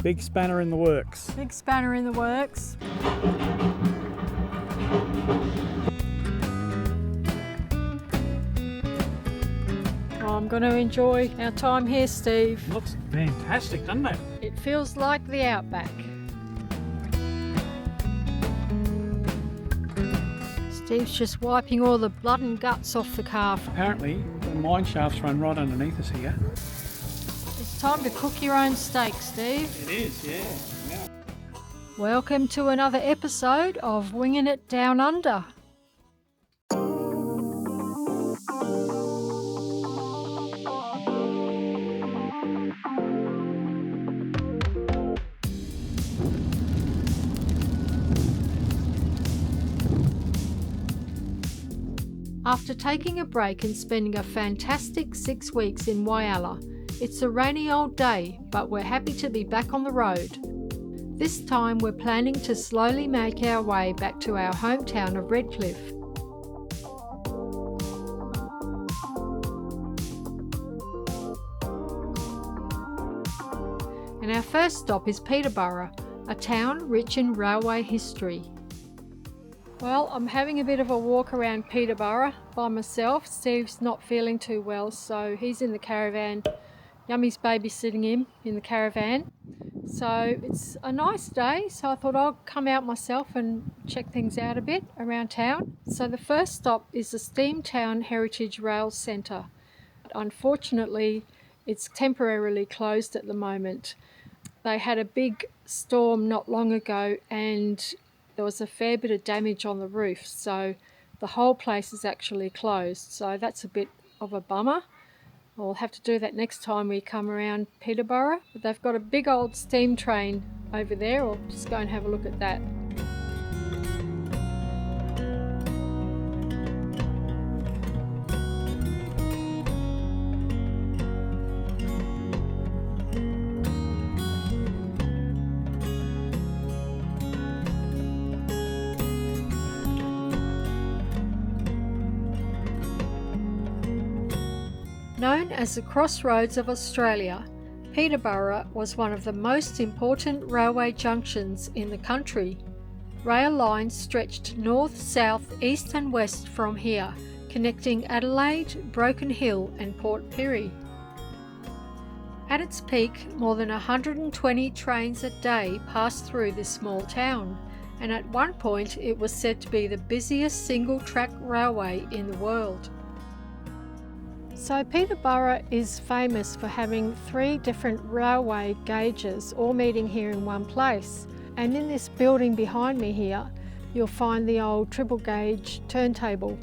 Big spanner in the works. Big spanner in the works. I'm going to enjoy our time here, Steve. Looks fantastic, doesn't it? It feels like the Outback. Steve's just wiping all the blood and guts off the calf. Apparently, the mine shafts run right underneath us here. It's time to cook your own steak, Steve. It is, yeah. Welcome to another episode of Wingin' It Downunder. After taking a break and spending a fantastic 6 weeks in Whyalla, it's a rainy old day, but we're happy to be back on the road. This time we're planning to slowly make our way back to our hometown of Redcliffe. And our first stop is Peterborough, a town rich in railway history. Well, I'm having a bit of a walk around Peterborough by myself. Steve's not feeling too well, so he's in the caravan. Yummy's babysitting him in the caravan. So it's a nice day, so I thought I'll come out myself and check things out a bit around town. So the first stop is the Steamtown Heritage Rail Centre. Unfortunately, it's temporarily closed at the moment. They had a big storm not long ago and there was a fair bit of damage on the roof, so the whole place is actually closed. So that's a bit of a bummer. We'll have to do that next time we come around Peterborough. But they've got a big old steam train over there. I'll just go and have a look at that. Known as the Crossroads of Australia, Peterborough was one of the most important railway junctions in the country. Rail lines stretched north, south, east and west from here, connecting Adelaide, Broken Hill and Port Pirie. At its peak, more than 120 trains a day passed through this small town, and at one point it was said to be the busiest single-track railway in the world. So Peterborough is famous for having 3 different railway gauges all meeting here in one place. And in this building behind me here, you'll find the old triple gauge turntable.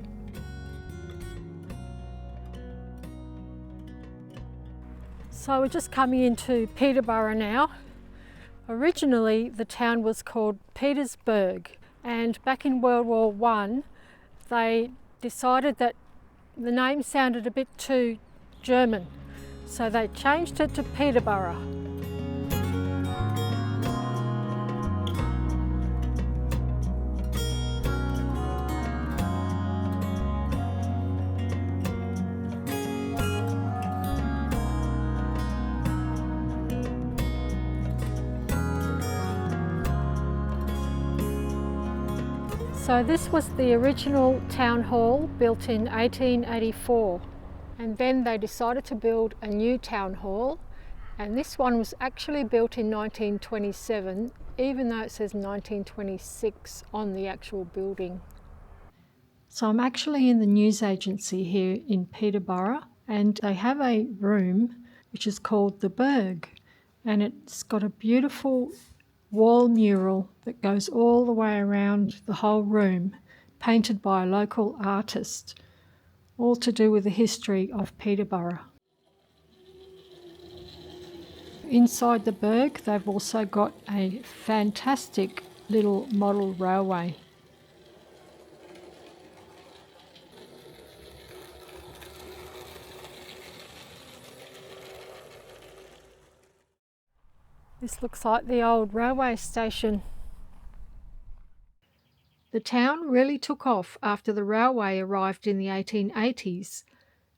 So we're just coming into Peterborough now. Originally the town was called Petersburg, and back in World War I they decided that the name sounded a bit too German, so they changed it to Peterborough. So this was the original town hall built in 1884, and then they decided to build a new town hall, and this one was actually built in 1927, even though it says 1926 on the actual building. So I'm actually in the news agency here in Peterborough, and they have a room which is called the Berg, and it's got a beautiful wall mural that goes all the way around the whole room, painted by a local artist, all to do with the history of Peterborough. Inside the Berg, they've also got a fantastic little model railway. This looks like the old railway station. The town really took off after the railway arrived in the 1880s.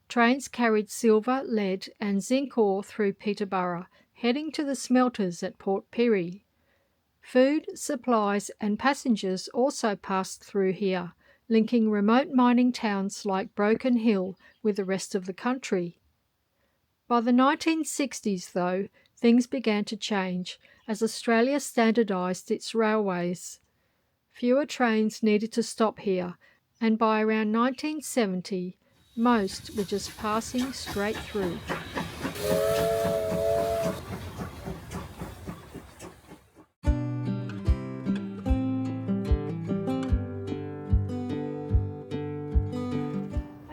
Trains carried silver, lead and zinc ore through Peterborough, heading to the smelters at Port Pirie. Food, supplies and passengers also passed through here, linking remote mining towns like Broken Hill with the rest of the country. By the 1960s, though, things began to change as Australia standardised its railways. Fewer trains needed to stop here, and by around 1970, most were just passing straight through.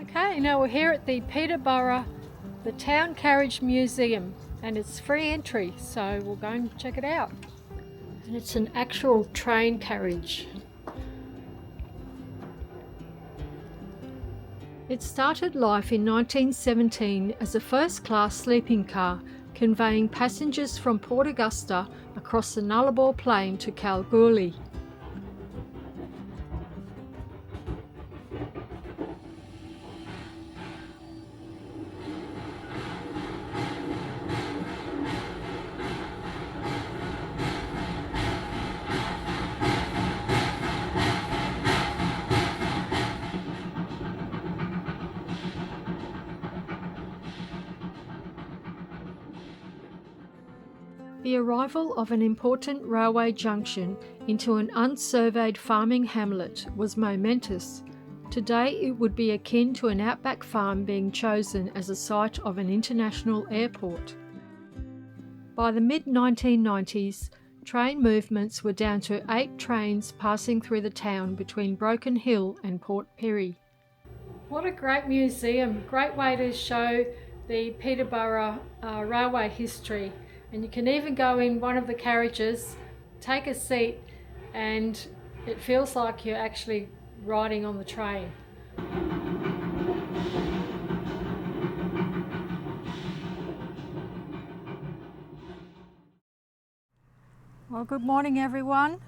Okay, now we're here at the Peterborough, the Town Carriage Museum, and it's free entry, so we'll go and check it out. And it's an actual train carriage. It started life in 1917 as a first-class sleeping car conveying passengers from Port Augusta across the Nullarbor Plain to Kalgoorlie. The arrival of an important railway junction into an unsurveyed farming hamlet was momentous. Today it would be akin to an outback farm being chosen as a site of an international airport. By the mid-1990s, train movements were down to 8 trains passing through the town between Broken Hill and Port Pirie. What a great museum, great way to show the Peterborough railway history. And you can even go in one of the carriages, take a seat, and it feels like you're actually riding on the train. Well, good morning everyone.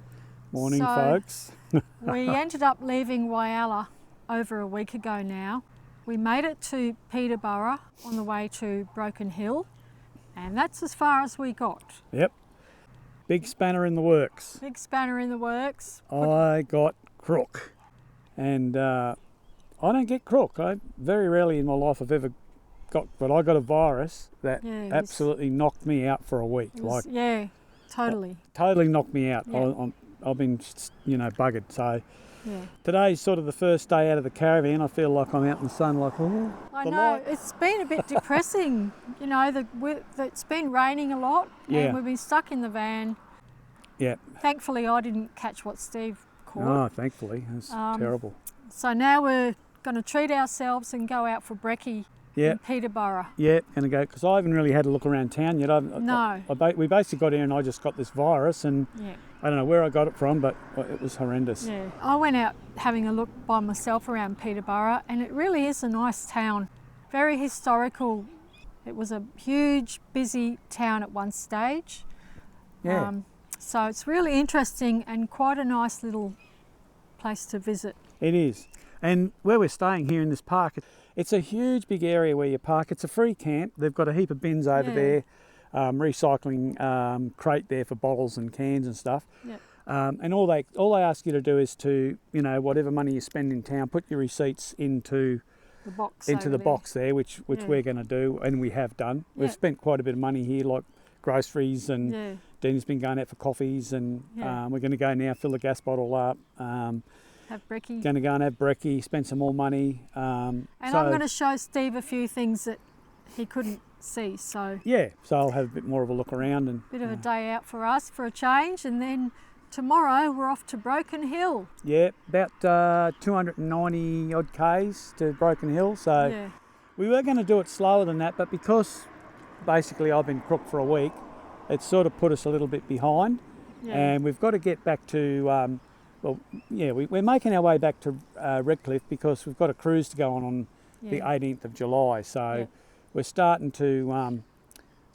Morning, folks. We ended up leaving Whyalla over a week ago now. We made it to Peterborough on the way to Broken Hill. And that's as far as we got. Yep. Big spanner in the works. Big spanner in the works. I got crook. And I don't get crook. I very rarely in my life have ever got, but I got a virus that absolutely knocked me out for a week. Yeah, totally. Totally knocked me out. Yeah. I've been, buggered. So yeah. Today's sort of the first day out of the caravan. I feel like I'm out in the sun like, oh. I know, it's been a bit depressing. It's been raining a lot and we've been stuck in the van. Yeah. Thankfully, I didn't catch what Steve caught. Oh, thankfully. It's terrible. So now we're going to treat ourselves and go out for brekkie in Peterborough. Yeah, going to go, because I haven't really had a look around town yet. No. We basically got here and I just got this virus and I don't know where I got it from, but it was horrendous. Yeah, I went out having a look by myself around Peterborough and it really is a nice town. Very historical. It was a huge, busy town at one stage. Yeah. So it's really interesting and quite a nice little place to visit. It is. And where we're staying here in this park, it's a huge big area where you park. It's a free camp. They've got a heap of bins over there, recycling crate there for bottles and cans and stuff. Yep. And all they ask you to do is to, whatever money you spend in town, put your receipts into the box there, which we're going to do, and we have done. We've spent quite a bit of money here, like groceries, and Dean's been going out for coffees, and we're going to go now, fill the gas bottle up. Have brekkie. Going to go and have brekkie, spend some more money. And I'm going to show Steve a few things that he couldn't see. So I'll have a bit more of a look around. And bit of a day out for us for a change, and then tomorrow we're off to Broken Hill. Yeah, about 290 odd k's to Broken Hill. So we were going to do it slower than that, but because basically I've been crook for a week, it's sort of put us a little bit behind. And we've got to get back to... we're making our way back to Redcliffe because we've got a cruise to go on the 18th of July. So we're starting to run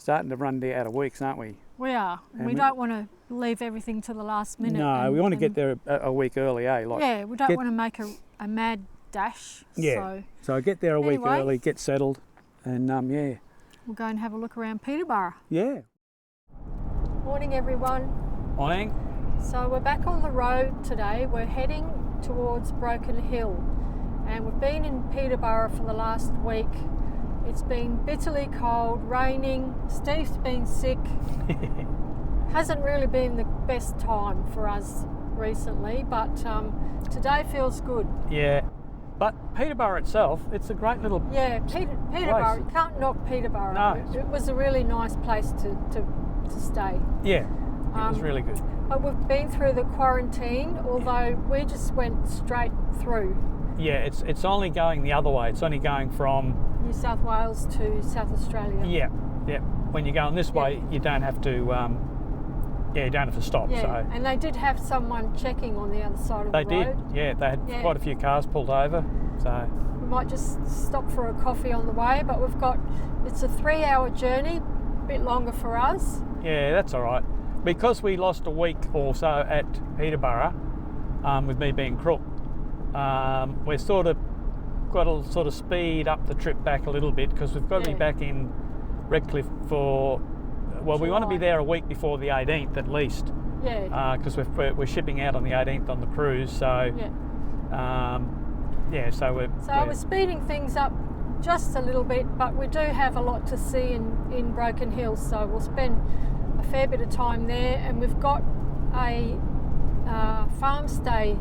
out of weeks, aren't we? We are. And we don't want to leave everything to the last minute. No, we want to get there a week early, eh? We don't want to make a mad dash. Yeah. So get there a week early, get settled, and we'll go and have a look around Peterborough. Yeah. Morning everyone. Morning. So we're back on the road today. We're heading towards Broken Hill and we've been in Peterborough for the last week. It's been bitterly cold, raining, Steve's been sick. Hasn't really been the best time for us recently, but today feels good. Yeah, but Peterborough itself, it's a great little Peterborough, you can't knock Peterborough. No. It was a really nice place to stay. Yeah, it was really good. But we've been through the quarantine, although we just went straight through. Yeah, it's only going the other way. It's only going from New South Wales to South Australia. Yeah. When you're going this way, you don't have to. You don't have to stop. Yeah, So and they did have someone checking on the other side of the road. they did. Yeah, they had quite a few cars pulled over. So we might just stop for a coffee on the way, but it's a 3-hour journey, a bit longer for us. Yeah, that's all right. Because we lost a week or so at Peterborough, with me being crook, we're sort of got to sort of speed up the trip back a little bit because we've got to be back in Redcliffe for. Well, we want to be there a week before the 18th at least. Yeah. Because we're shipping out on the 18th on the cruise, so. Yeah. So we're speeding things up just a little bit, but we do have a lot to see in Broken Hill, so we'll spend a fair bit of time there, and we've got a Farmstay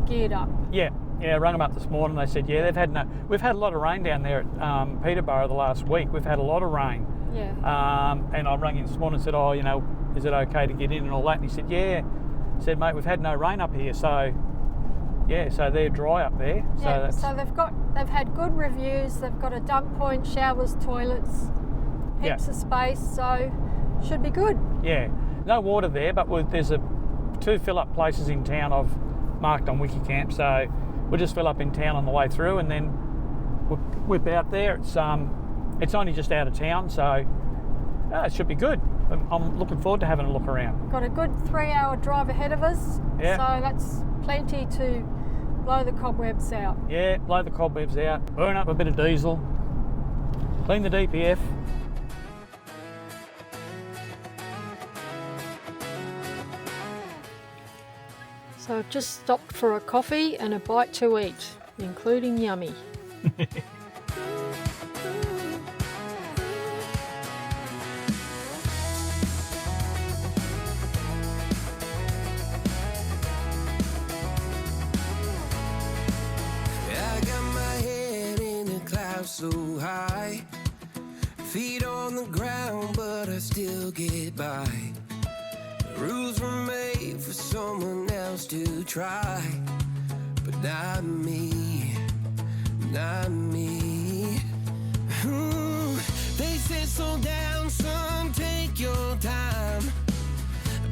geared up. Yeah, I rang them up this morning. They said, we've had a lot of rain down there at Peterborough the last week. We've had a lot of rain. Yeah. And I rang him this morning and said, is it okay to get in and all that? And he said, yeah. He said, mate, we've had no rain up here, so so they're dry up there. So they've had good reviews. They've got a dump point, showers, toilets, heaps of space, so should be good. Yeah, no water there, but there's 2 fill-up places in town I've marked on Wikicamp, so we'll just fill up in town on the way through, and then we'll whip out there. It's only just out of town, so it should be good. I'm looking forward to having a look around. Got a good 3-hour drive ahead of us, so that's plenty to blow the cobwebs out. Yeah, blow the cobwebs out, burn up a bit of diesel, clean the DPF. So I've just stopped for a coffee and a bite to eat, including yummy. So high, feet on the ground, but I still get by. The rules were made for someone else to try, but not me, not me. They said slow down, son, take your time,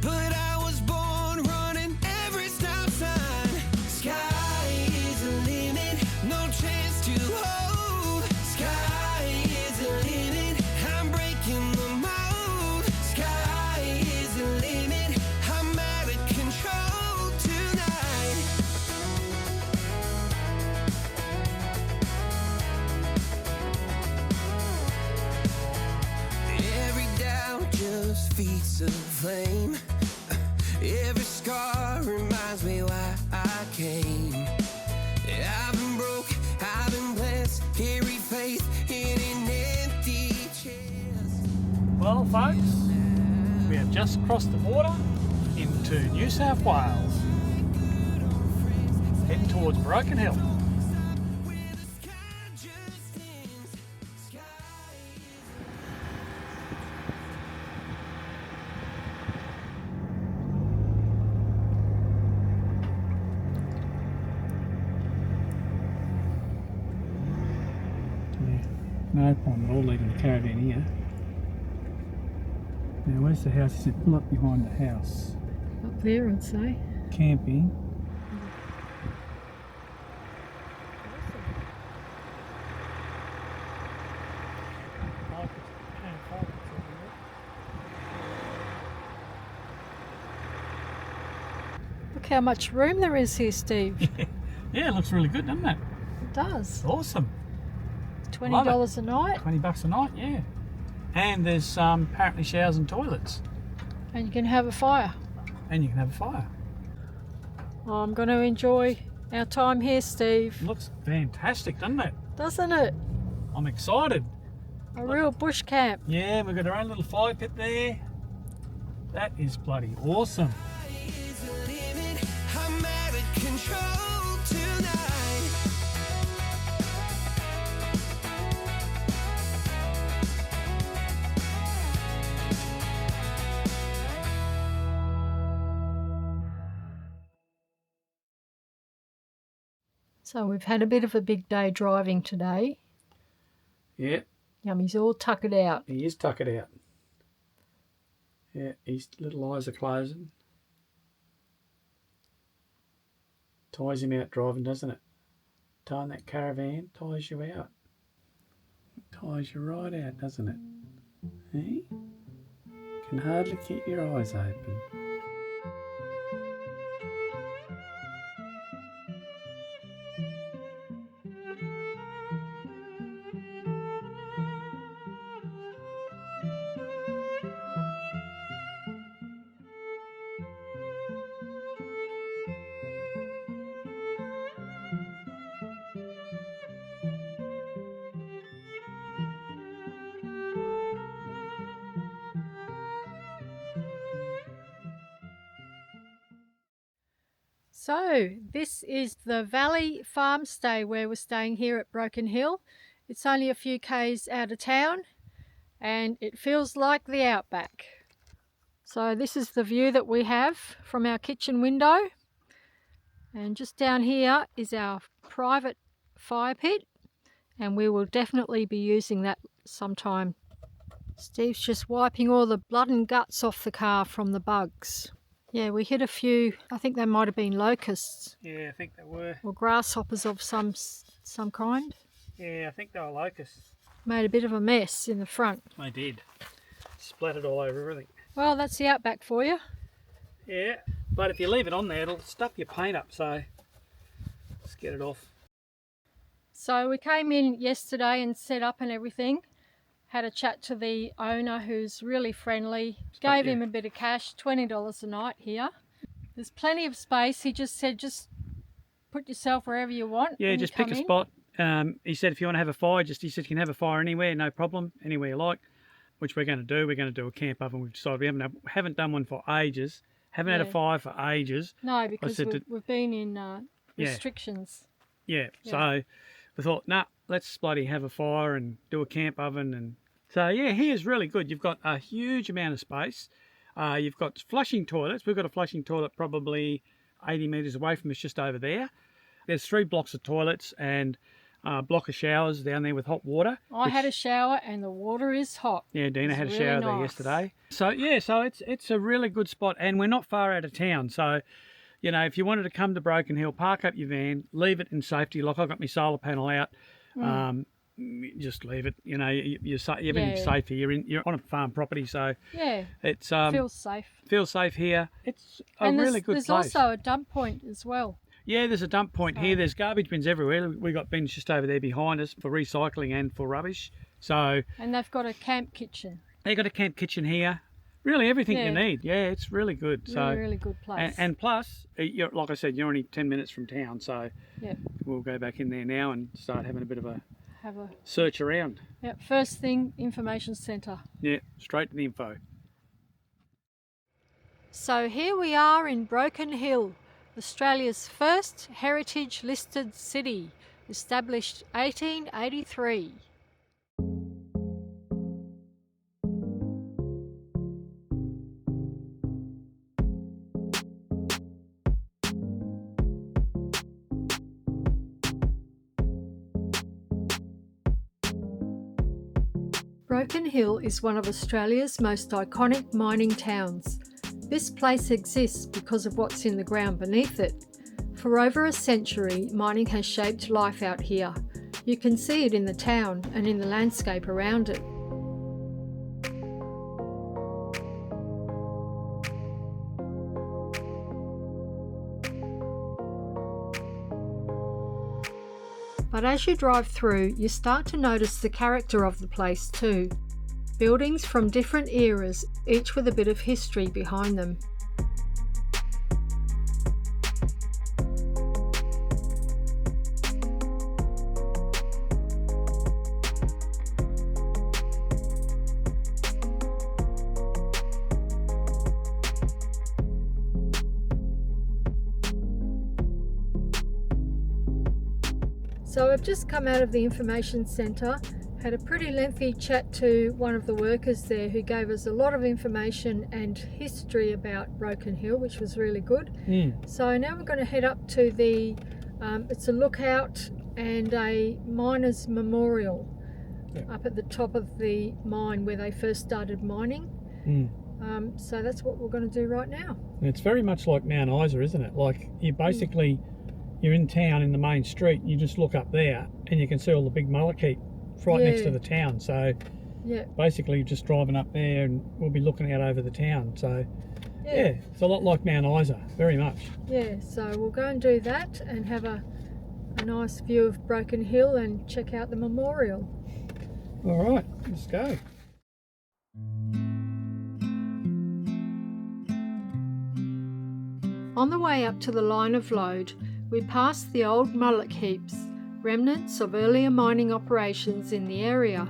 but I was born running every stop sign. Sky is the limit, no chance to hold. Feet of flame. Every scar reminds me why I came. I've been broke, I've been blessed, carry faith in an empty chest. Well, folks, we have just crossed the border into New South Wales, heading towards Broken Hill. No problem at all leaving the caravan here. Now where's the house? He said pull up behind the house. Up there, I'd say. Camping. Look how much room there is here, Steve. Yeah, it looks really good, doesn't it? It does. Awesome. $20 a night. $20 a night, yeah. And there's apparently showers and toilets. And you can have a fire. Oh, I'm going to enjoy our time here, Steve. Looks fantastic, doesn't it? Doesn't it? I'm excited. A real bush camp. Yeah, we've got our own little fire pit there. That is bloody awesome. I'm out of control tonight. So we've had a bit of a big day driving today. Yeah. Yummy's all tuckered out. He is tuckered out. Yeah, his little eyes are closing. Tires him out driving, doesn't it? Towing that caravan tires you out. Tires you right out, doesn't it? Eh? Can hardly keep your eyes open. So this is the Valley Farmstay where we're staying here at Broken Hill. It's only a few k's out of town and it feels like the Outback. So this is the view that we have from our kitchen window, and just down here is our private fire pit, and we will definitely be using that sometime. Steve's just wiping all the blood and guts off the car from the bugs. Yeah, we hit a few, I think they might have been locusts. Yeah, I think they were. Or grasshoppers of some kind. Yeah, I think they were locusts. Made a bit of a mess in the front. They did. Splattered all over everything. Well, that's the Outback for you. Yeah, but if you leave it on there, it'll stuff your paint up, so let's get it off. So we came in yesterday and set up and everything. Had a chat to the owner, who's really friendly. Gave him a bit of cash, $20 a night here. There's plenty of space. He just said, just put yourself wherever you want. Yeah, just pick a spot. He said if you want to have a fire, he said you can have a fire anywhere, no problem, anywhere you like, which we're going to do. We're going to do a camp oven. We've decided we haven't done one for ages. Haven't had a fire for ages. No, because we've been in restrictions. Yeah, so we thought, nah, let's bloody have a fire and do a camp oven. And so, yeah, here's really good. You've got a huge amount of space. You've got flushing toilets. We've got a flushing toilet probably 80 metres away from us, just over there. There's 3 blocks of toilets and a block of showers down there with hot water. I had a shower and the water is hot. Yeah, Dina had a shower there yesterday. So, yeah, so it's a really good spot, and we're not far out of town. So, you know, if you wanted to come to Broken Hill, park up your van, leave it in safety. Like, I've got my solar panel out. Just leave it. You know, everything's safe here. You're on a farm property, so it's feels safe. Feels safe here. It's a really good place. There's also a dump point as well. Yeah, there's a dump point here. There's garbage bins everywhere. We got bins just over there behind us for recycling and for rubbish. So and they've got a camp kitchen. They got a camp kitchen here. Really, everything you need. Yeah, it's really good. Really good place. And plus, like I said, you're only 10 minutes from town, so we'll go back in there now and start having a bit of a search around. Yeah, first thing, information centre. Yeah, straight to the info. So here we are in Broken Hill, Australia's first heritage listed city, established 1883. Broken Hill is one of Australia's most iconic mining towns. This place exists because of what's in the ground beneath it. For over a century, mining has shaped life out here. You can see it in the town and in the landscape around it. But as you drive through, you start to notice the character of the place too. Buildings from different eras, each with a bit of history behind them. So I've just come out of the information centre, had a pretty lengthy chat to one of the workers there who gave us a lot of information and history about Broken Hill, which was really good. So now we're going to head up to the, it's a lookout and a miners' memorial up at the top of the mine where they first started mining. So that's what we're going to do right now. It's very much like Mount Isa, isn't it? Like you basically... You're in town in the main street, you just look up there and you can see all the big mullock heap right next to the town. So basically you're just driving up there and we'll be looking out over the town. So yeah, it's a lot like Mount Isa, very much. Yeah, so we'll go and do that and have a nice view of Broken Hill and check out the memorial. All right, let's go. On the way up to the line of load, we passed the old mullock heaps, remnants of earlier mining operations in the area.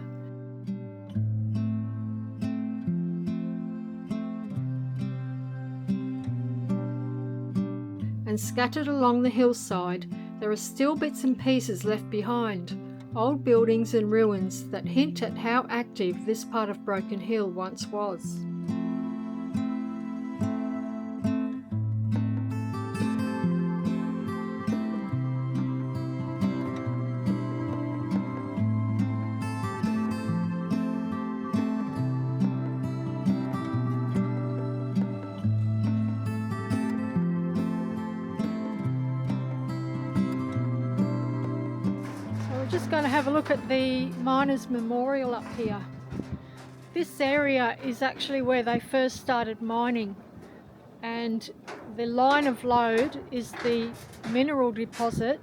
And scattered along the hillside, there are still bits and pieces left behind, old buildings and ruins that hint at how active this part of Broken Hill once was. Just going to have a look at the miners' memorial up here. This area is actually where they first started mining, and the line of load is the mineral deposit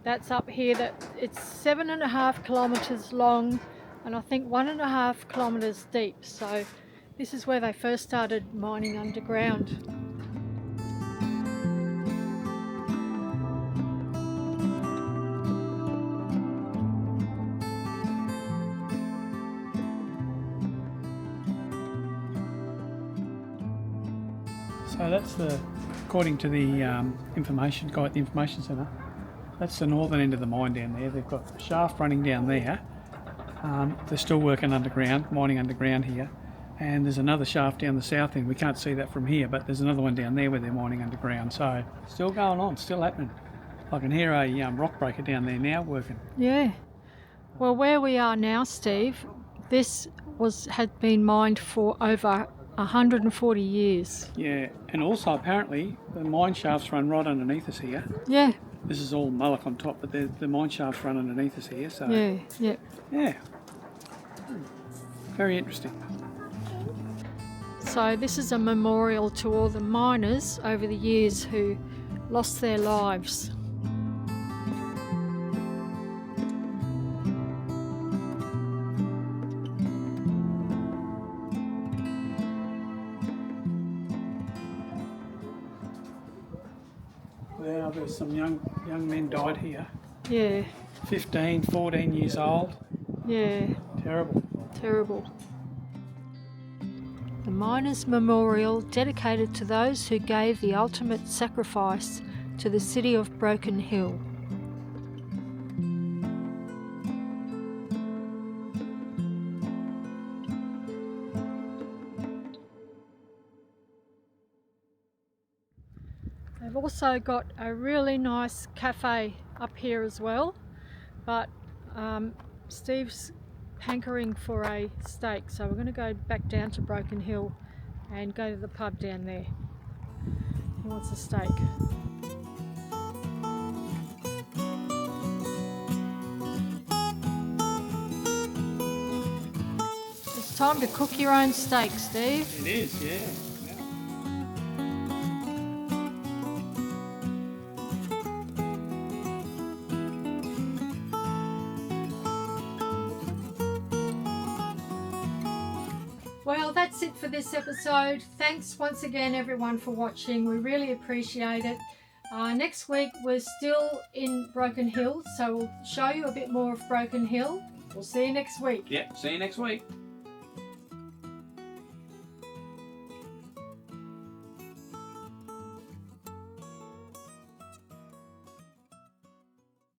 that's up here. That it's 7.5 kilometres long and I think 1.5 kilometres deep. So this is where they first started mining underground. So that's according to the information guy at the information centre, that's the northern end of the mine down there. They've got a shaft running down there. They're still working underground, mining underground here. And there's another shaft down the south end. We can't see that from here, but there's another one down there where they're mining underground. So still going on, still happening. I can hear a rock breaker down there now working. Yeah. Well, where we are now, Steve, this had been mined for over 140 years. Yeah, and also apparently the mine shafts run right underneath us here. Yeah. This is all mullock on top, but the mine shafts run underneath us here. So yeah. Very interesting. So this is a memorial to all the miners over the years who lost their lives. Well, there's some young men died here. Yeah. 15, 14 years old. Yeah. Terrible. The Miners' Memorial, dedicated to those who gave the ultimate sacrifice to the city of Broken Hill. They've also got a really nice cafe up here as well, but Steve's hankering for a steak, so we're going to go back down to Broken Hill and go to the pub down there. He wants a steak. It's time to cook your own steak, Steve. It is, yeah. that's it for this episode. Thanks once again everyone for watching. We really appreciate it. Next week we're still in Broken Hill, so we'll show you a bit more of Broken Hill. We'll see you next week. Yep, see you next week.